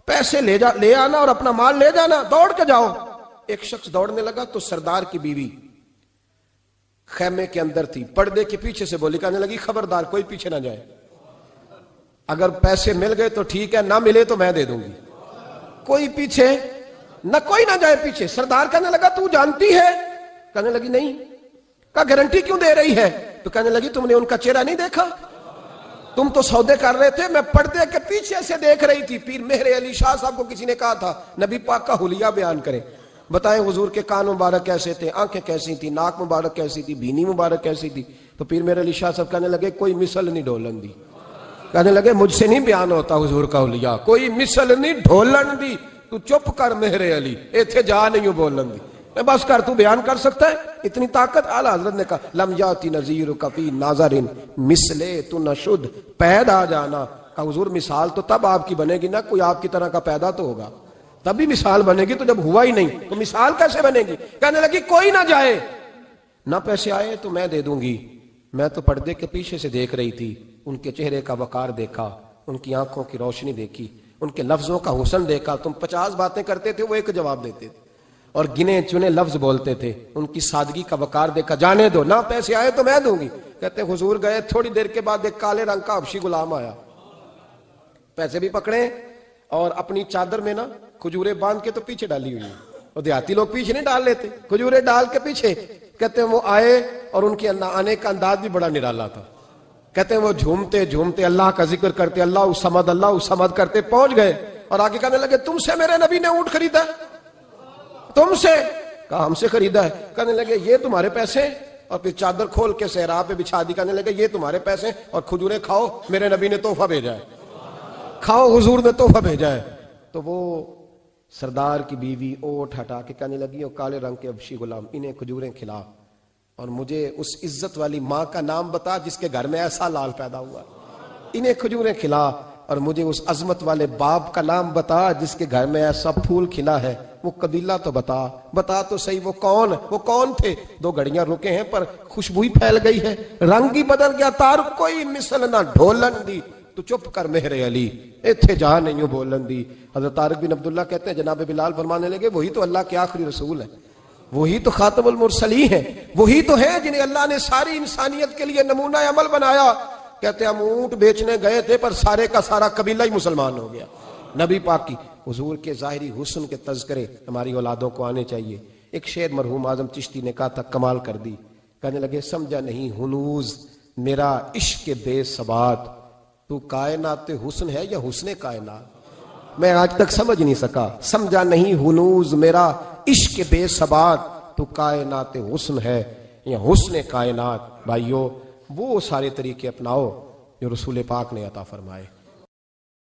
پیسے لے آنا اور اپنا مال لے جانا, دوڑ کے جاؤ. ایک شخص دوڑنے لگا تو سردار کی بیوی خیمے کے اندر تھی, پردے کے پیچھے سے بولی, کہنے لگی خبردار کوئی پیچھے نہ جائے, اگر پیسے مل گئے تو ٹھیک ہے, نہ ملے تو میں دے دوں گی, کوئی پیچھے نہ, کوئی نہ جائے پیچھے. سردار کہنے لگا تو جانتی ہے؟ کہنے لگی نہیں. کہا گارنٹی کیوں دے رہی ہے؟ تو کہنے لگی تم نے ان کا چہرہ نہیں دیکھا, تم تو سودے کر رہے تھے, میں پردے کے پیچھے سے دیکھ رہی تھی. پیر مہر علی شاہ صاحب کو کسی نے کہا تھا نبی پاک کا حلیہ بیان کریں, بتائیں حضور کے کان مبارک کیسے تھے, آنکھیں کیسی تھی, ناک مبارک کیسی تھی, بینی مبارک کیسی تھی. تو پیر مہر علی شاہ صاحب کہنے لگے کوئی مثل نہیں ڈھولن دی. کہنے لگے مجھ سے نہیں بیان ہوتا حضور کا حلیہ, کوئی مثل نہیں ڈھولن دی. تو چپ کر مہر علی, ایتھے جا نہیں ہوں بولن دی, بس کر, تو بیان کر سکتا ہے, اتنی طاقت. اعلیٰ حضرت نے کہا لم یاتی نذیرک فی ناظرن مثلے تو نشد, پیدا جانا. کہا حضور مثال تو تب آپ کی بنے گی نا, کوئی آپ کی طرح کا پیدا تو ہوگا, تب بھی مثال بنے گی, تو جب ہوا ہی نہیں تو مثال کیسے بنے گی. کہنے لگی کوئی نہ جائے, نہ پیسے آئے تو میں دے دوں گی. میں تو پردے کے پیچھے سے دیکھ رہی تھی, ان کے چہرے کا وقار دیکھا, ان کی آنکھوں کی روشنی دیکھی, ان کے لفظوں کا حسن دیکھا. تم 50 باتیں کرتے تھے, وہ ایک جواب دیتے تھے اور گنے چنے لفظ بولتے تھے. ان کی سادگی کا وقار دیکھا, جانے دو, نہ پیسے آئے تو میں دوں گی. کہتے ہیں حضور گئے, تھوڑی دیر کے بعد ایک کالے رنگ کا حبشی غلام آیا, پیسے بھی پکڑے اور اپنی چادر میں نا کھجورے باندھ کے تو پیچھے ڈالی ہوئی, اور دیہاتی لوگ پیچھے نہیں ڈال لیتے, کھجورے ڈال کے پیچھے. کہتے ہیں وہ آئے اور ان کے آنے کا انداز بھی بڑا نرالا تھا. کہتے ہیں وہ جھومتے جھومتے اللہ کا ذکر کرتے, اللہ الصمد کرتے پہنچ گئے اور آگے کہنے لگے تم سے میرے نبی نے اونٹ خریدا ہے؟ تم سے؟ کہا ہم سے خریدا ہے. کہنے لگے یہ تمہارے پیسے, اور پھر چادر کھول کے صحرا پہ بچھا دی. کہنے لگے یہ تمہارے پیسے اور کھجورے کھاؤ, میرے نبی نے تحفہ بھیجا ہے, کھاؤ حضور نے تحفہ بھیجا ہے. تو وہ سردار کی بیوی اوٹ ہٹا کے کہنے لگی, اور کالے رنگ کے حبشی غلام انہیں کھجوریں کھلا, اور مجھے اس عزت والی ماں کا نام بتا جس کے گھر میں ایسا لال پیدا ہوا, انہیں کھجوریں کھلا, اور مجھے اس عظمت والے باپ کا نام بتا جس کے گھر میں ایسا پھول کھلا ہے, وہ قبیلہ تو بتا تو صحیح, وہ کون تھے. 2 گھڑیاں رکے ہیں پر خوشبو ہی پھیل گئی ہے, رنگ ہی بدل گیا, تار کوئی مثل نہ ڈھولن دی. تو چپ کر مہر علی, ایتھے جا نہیں ہوں بولن دی. حضرت طارق بن عبداللہ کہتے ہیں جناب بلال فرمانے لگے وہی تو اللہ کے آخری رسول ہے, وہی تو خاتم المرسلین ہے, وہی تو ہے جنہیں اللہ نے ساری انسانیت کے لیے نمونہ عمل بنایا. کہتے ہیں ہم اونٹ بیچنے گئے تھے پر سارے کا سارا قبیلہ ہی مسلمان ہو گیا. نبی پاک کی حضور کے ظاہری حسن کے تذکرے ہماری اولادوں کو آنے چاہیے. ایک شعر مرحوم اعظم چشتی نے کہا تھا, کمال کر دی. کہنے لگے سمجھا نہیں ہنوز میرا عشق بے ثبات, تو کائنات حسن ہے یا حسن کائنات؟ میں آج تک سمجھ نہیں سکا. سمجھا نہیں ہنوز میرا عشق بے ثبات, تو کائنات حسن ہے یا حسن کائنات. بھائیو وہ سارے طریقے اپناؤ جو رسول پاک نے عطا فرمائے.